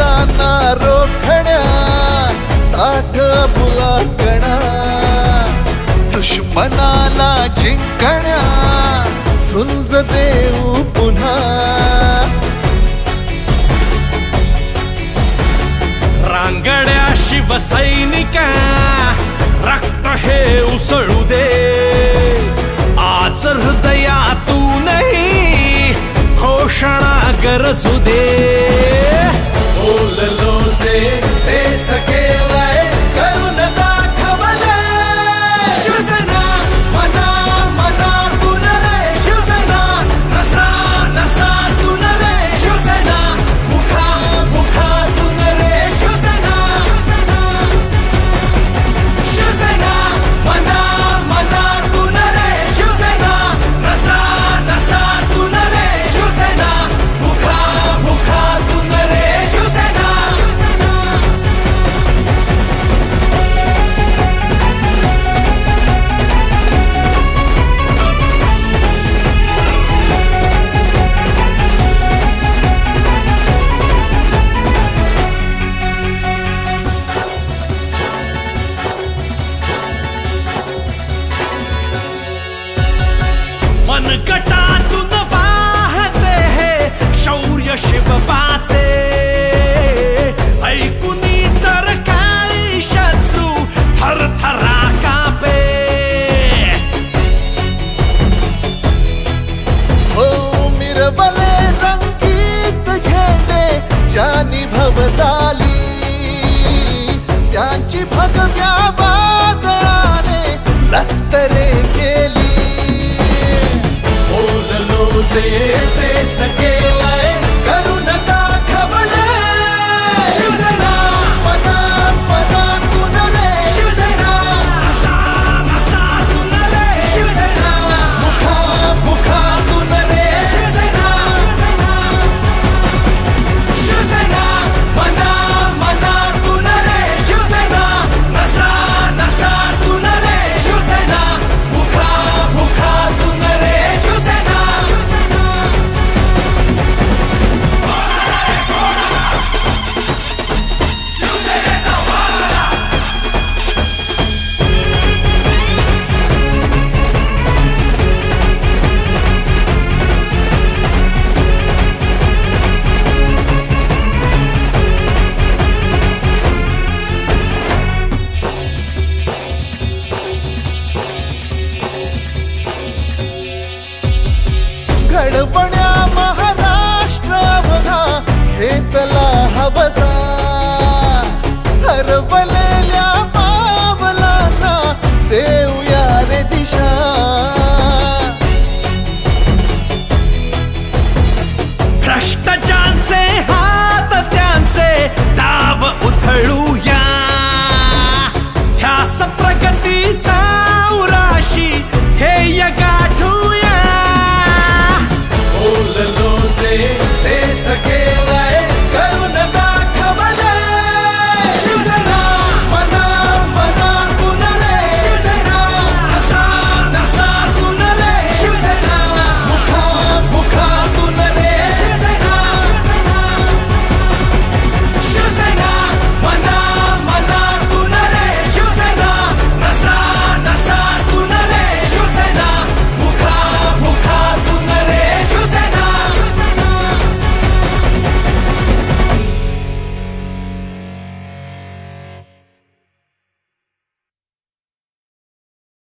मुलांना रोखण्या ताठ बुलाकणा दुश्मनाला जिंकण्या झुंज देऊ पुन्हा रांगड्या शिवसैनिका रक्त हे उसळू दे आज हृदयातूनही घोषणा गरजू दे बोललो जे तेच केलंय करून दाखवले शिवसेना मना मनातून रे शिवसेना नसा नसातून रे शिवसेना मुखा मुखातून रे शिवसेना शिवसेना मना मनातून रे शिवसेना नसा नसातून रे शिवसेना मुखा मुखातून रे शिवसेना मनगटातून वाहते हे शौर्य शिवबाचे ऐकुनी तर काही शत्रू थरथरा कापे हो मिरवले रंगीत झेंडे ज्यांनी भवताली त्यांची भगव्या वादळाने लक्तरे केली बोललो जे तेच केलंय करून दाखवले शिवसेना मना मनातून रे शिवसेना नसा नसातून रे शिवसेना मुखा मुखातून रे शिवसेना शिवसेना मना मनातून रे शिवसेना नसा नसातून रे शिवसेना मुखा मुखातून रे शिवसेना घडपण्या महाराष्ट्र बघा घेतला हवसा हरवलेल्या पावलांना देऊया रे दिशा भ्रष्टाचाराचे हात त्यांचे डाव उथळू